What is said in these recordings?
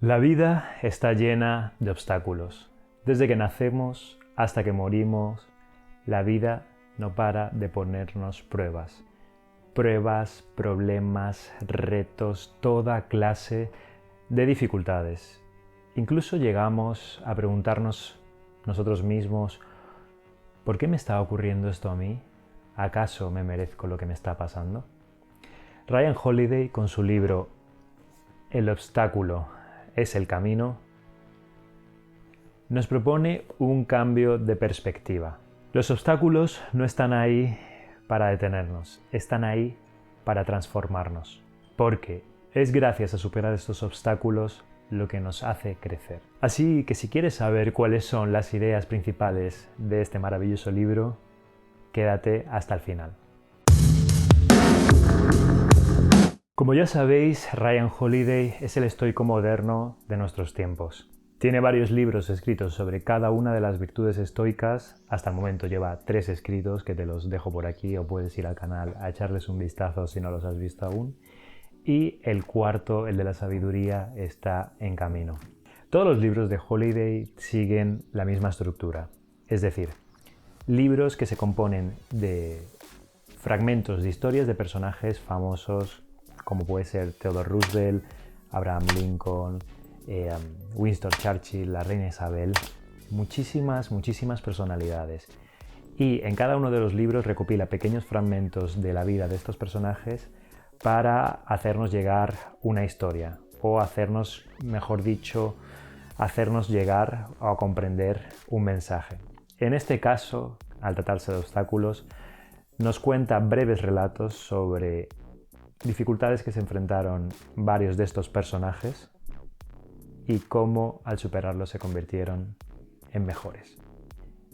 La vida está llena de obstáculos. Desde que nacemos hasta que morimos, la vida no para de ponernos pruebas. Pruebas, problemas, retos, toda clase de dificultades. Incluso llegamos a preguntarnos nosotros mismos, ¿por qué me está ocurriendo esto a mí? ¿Acaso me merezco lo que me está pasando? Ryan Holiday, con su libro El obstáculo es el camino, nos propone un cambio de perspectiva. Los obstáculos no están ahí para detenernos, están ahí para transformarnos, porque es gracias a superar estos obstáculos lo que nos hace crecer. Así que si quieres saber cuáles son las ideas principales de este maravilloso libro, quédate hasta el final. Como ya sabéis, Ryan Holiday es el estoico moderno de nuestros tiempos. Tiene varios libros escritos sobre cada una de las virtudes estoicas. Hasta el momento lleva 3 escritos que te los dejo por aquí o puedes ir al canal a echarles un vistazo si no los has visto aún. Y el cuarto, el de la sabiduría, está en camino. Todos los libros de Holiday siguen la misma estructura, es decir, libros que se componen de fragmentos de historias de personajes famosos como puede ser Theodore Roosevelt, Abraham Lincoln, Winston Churchill, la reina Isabel, muchísimas personalidades. Y en cada uno de los libros recopila pequeños fragmentos de la vida de estos personajes para hacernos llegar una historia o hacernos, mejor dicho, hacernos llegar a comprender un mensaje. En este caso, al tratarse de obstáculos, nos cuenta breves relatos sobre dificultades que se enfrentaron varios de estos personajes y cómo al superarlos se convirtieron en mejores.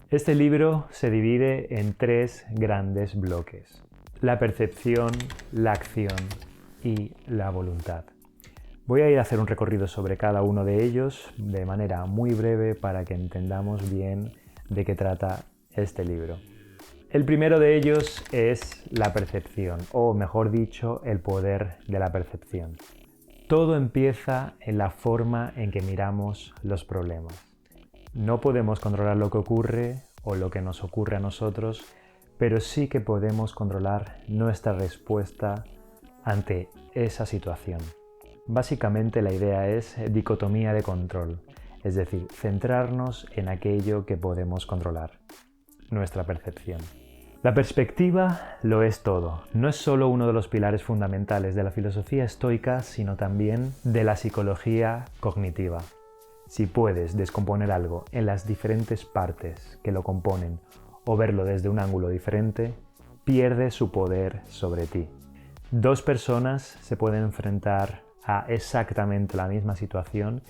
Este libro se divide en 3 grandes bloques: la percepción, la acción y la voluntad. Voy a ir a hacer un recorrido sobre cada uno de ellos de manera muy breve para que entendamos bien de qué trata este libro. El primero de ellos es la percepción, o mejor dicho, el poder de la percepción. Todo empieza en la forma en que miramos los problemas. No podemos controlar lo que ocurre o lo que nos ocurre a nosotros, pero sí que podemos controlar nuestra respuesta ante esa situación. Básicamente la idea es dicotomía de control, es decir, centrarnos en aquello que podemos controlar, nuestra percepción. La perspectiva lo es todo. No es solo uno de los pilares fundamentales de la filosofía estoica, sino también de la psicología cognitiva. Si puedes descomponer algo en las diferentes partes que lo componen o verlo desde un ángulo diferente, pierde su poder sobre ti. 2 personas se pueden enfrentar a exactamente la misma situación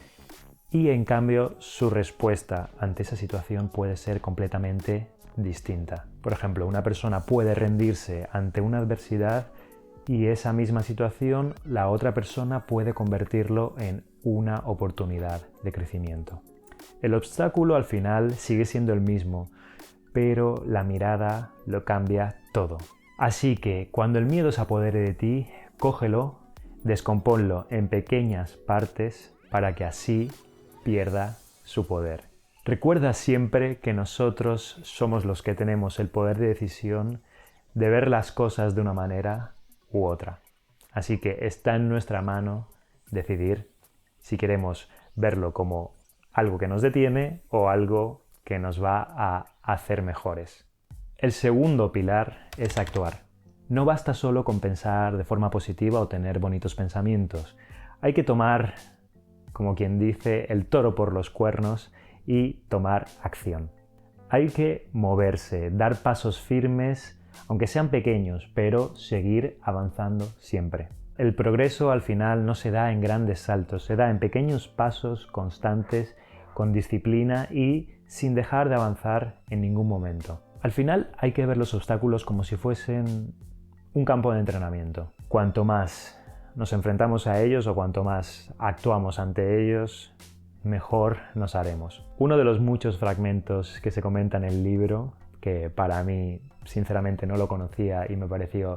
y en cambio su respuesta ante esa situación puede ser completamente distinta. Por ejemplo, una persona puede rendirse ante una adversidad y esa misma situación la otra persona puede convertirlo en una oportunidad de crecimiento. El obstáculo al final sigue siendo el mismo, pero la mirada lo cambia todo. Así que cuando el miedo se apodere de ti, cógelo, descompónlo en pequeñas partes para que así pierda su poder. Recuerda siempre que nosotros somos los que tenemos el poder de decisión de ver las cosas de una manera u otra. Así que está en nuestra mano decidir si queremos verlo como algo que nos detiene o algo que nos va a hacer mejores. El segundo pilar es actuar. No basta solo con pensar de forma positiva o tener bonitos pensamientos. Hay que tomar, como quien dice, el toro por los cuernos y tomar acción. Hay que moverse, dar pasos firmes, aunque sean pequeños, pero seguir avanzando siempre. El progreso al final no se da en grandes saltos, se da en pequeños pasos constantes, con disciplina y sin dejar de avanzar en ningún momento. Al final hay que ver los obstáculos como si fuesen un campo de entrenamiento. Cuanto más nos enfrentamos a ellos o cuanto más actuamos ante ellos, mejor nos haremos. Uno de los muchos fragmentos que se comenta en el libro, que para mí sinceramente no lo conocía y me pareció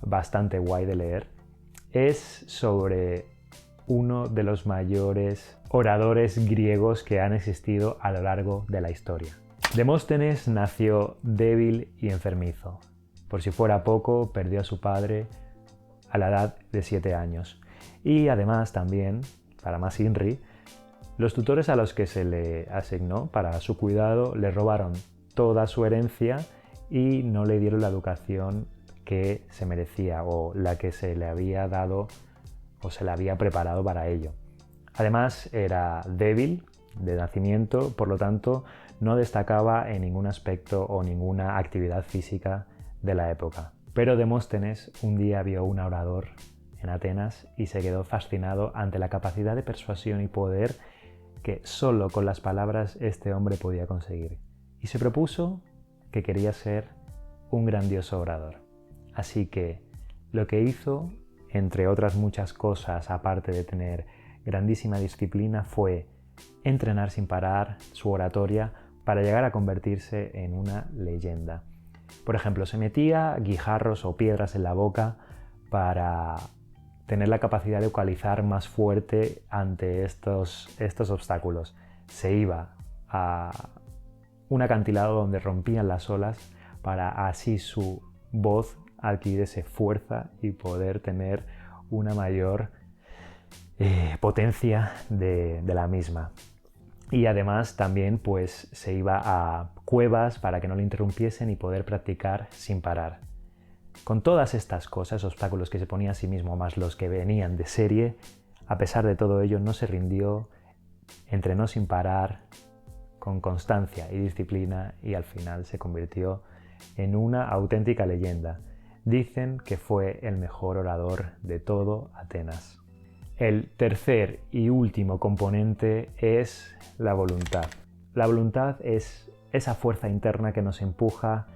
bastante guay de leer, es sobre uno de los mayores oradores griegos que han existido a lo largo de la historia. Demóstenes nació débil y enfermizo. Por si fuera poco, perdió a su padre a la edad de 7 años. Y además también, para más inri, los tutores a los que se le asignó para su cuidado le robaron toda su herencia y no le dieron la educación que se merecía o la que se le había dado o se le había preparado para ello. Además era débil de nacimiento, por lo tanto no destacaba en ningún aspecto o ninguna actividad física de la época. Pero Demóstenes un día vio un orador en Atenas y se quedó fascinado ante la capacidad de persuasión y poder que solo con las palabras este hombre podía conseguir. Y se propuso que quería ser un grandioso orador. Así que lo que hizo, entre otras muchas cosas, aparte de tener grandísima disciplina, fue entrenar sin parar su oratoria para llegar a convertirse en una leyenda. Por ejemplo, se metía guijarros o piedras en la boca para tener la capacidad de vocalizar más fuerte ante estos obstáculos. Se iba a un acantilado donde rompían las olas para así su voz adquiriese fuerza y poder tener una mayor potencia de la misma. Y además también pues se iba a cuevas para que no le interrumpiesen y poder practicar sin parar. Con todas estas cosas, obstáculos que se ponía a sí mismo más los que venían de serie, a pesar de todo ello no se rindió, entrenó sin parar, con constancia y disciplina y al final se convirtió en una auténtica leyenda. Dicen que fue el mejor orador de todo Atenas. El tercer y último componente es la voluntad. La voluntad es esa fuerza interna que nos empuja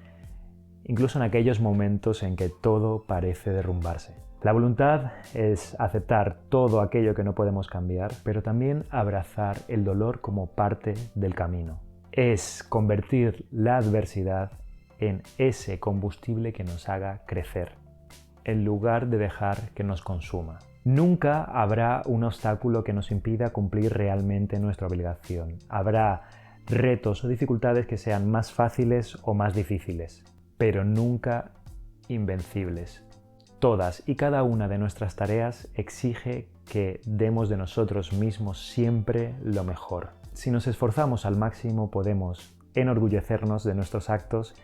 incluso en aquellos momentos en que todo parece derrumbarse. La voluntad es aceptar todo aquello que no podemos cambiar, pero también abrazar el dolor como parte del camino. Es convertir la adversidad en ese combustible que nos haga crecer, en lugar de dejar que nos consuma. Nunca habrá un obstáculo que nos impida cumplir realmente nuestra obligación. Habrá retos o dificultades que sean más fáciles o más difíciles, pero nunca invencibles. Todas y cada una de nuestras tareas exige que demos de nosotros mismos siempre lo mejor. Si nos esforzamos al máximo, podemos enorgullecernos de nuestros actos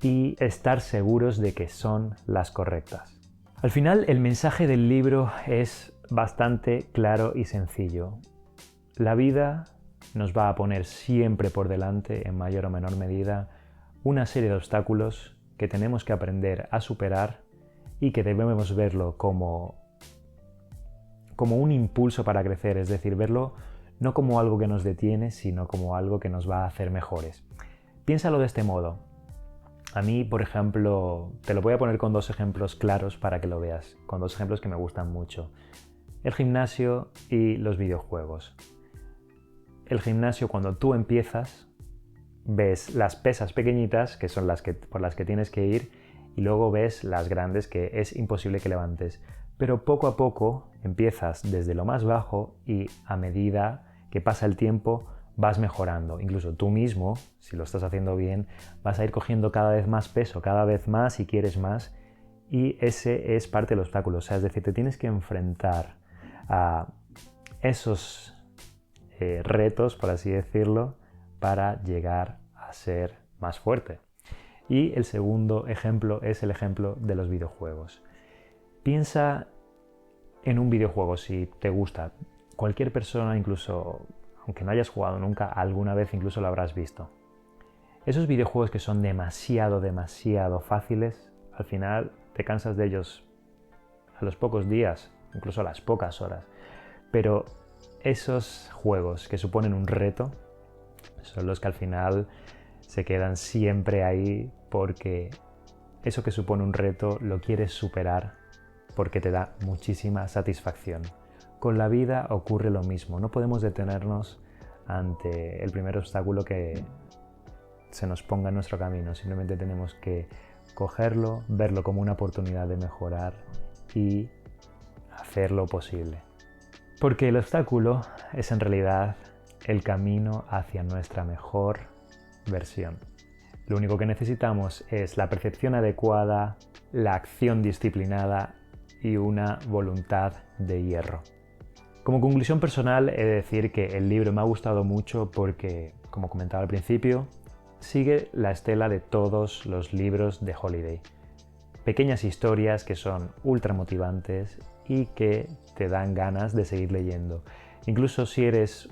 y estar seguros de que son las correctas. Al final, el mensaje del libro es bastante claro y sencillo. La vida nos va a poner siempre por delante, en mayor o menor medida, una serie de obstáculos que tenemos que aprender a superar y que debemos verlo como un impulso para crecer, es decir, verlo no como algo que nos detiene, sino como algo que nos va a hacer mejores. Piénsalo de este modo. A mí, por ejemplo, te lo voy a poner con dos ejemplos claros para que lo veas, con dos ejemplos que me gustan mucho. El gimnasio y los videojuegos. El gimnasio, cuando tú empiezas, ves las pesas pequeñitas, que son por las que tienes que ir, y luego ves las grandes que es imposible que levantes. Pero poco a poco empiezas desde lo más bajo y a medida que pasa el tiempo vas mejorando. Incluso tú mismo, si lo estás haciendo bien, vas a ir cogiendo cada vez más peso, cada vez más y quieres más. Y ese es parte del obstáculo. O sea, es decir, te tienes que enfrentar a esos retos, por así decirlo, para llegar a ser más fuerte. Y el segundo ejemplo es el ejemplo de los videojuegos. Piensa en un videojuego si te gusta. Cualquier persona, incluso aunque no hayas jugado nunca, alguna vez incluso lo habrás visto. Esos videojuegos que son demasiado fáciles, al final te cansas de ellos a los pocos días, incluso a las pocas horas. Pero esos juegos que suponen un reto son los que al final se quedan siempre ahí, porque eso que supone un reto lo quieres superar porque te da muchísima satisfacción. Con la vida ocurre lo mismo, no podemos detenernos ante el primer obstáculo que se nos ponga en nuestro camino, simplemente tenemos que cogerlo, verlo como una oportunidad de mejorar y hacer lo posible Porque el obstáculo es en realidad el camino hacia nuestra mejor versión. Lo único que necesitamos es la percepción adecuada, la acción disciplinada y una voluntad de hierro. Como conclusión personal, he de decir que el libro me ha gustado mucho porque, como comentaba al principio, sigue la estela de todos los libros de Holiday. Pequeñas historias que son ultra motivantes y que te dan ganas de seguir leyendo. Incluso si eres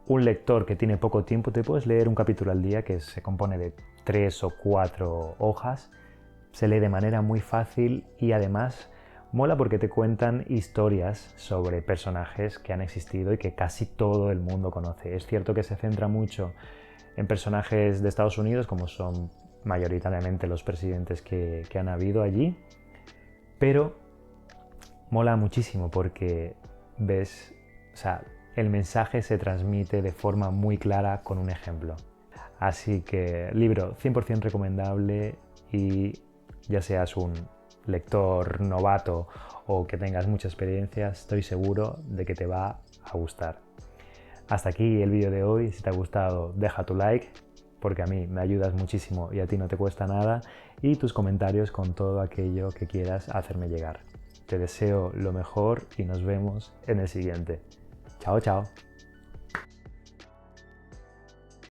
un lector que tiene poco tiempo, te puedes leer un capítulo al día que se compone de 3 o 4 hojas. Se lee de manera muy fácil y además mola porque te cuentan historias sobre personajes que han existido y que casi todo el mundo conoce. Es cierto que se centra mucho en personajes de Estados Unidos, como son mayoritariamente los presidentes que han habido allí, pero mola muchísimo porque ves, el mensaje se transmite de forma muy clara con un ejemplo. Así que libro 100% recomendable y ya seas un lector novato o que tengas mucha experiencia, estoy seguro de que te va a gustar. Hasta aquí el vídeo de hoy. Si te ha gustado, deja tu like, porque a mí me ayudas muchísimo y a ti no te cuesta nada, y tus comentarios con todo aquello que quieras hacerme llegar. Te deseo lo mejor y nos vemos en el siguiente. Chao, chao.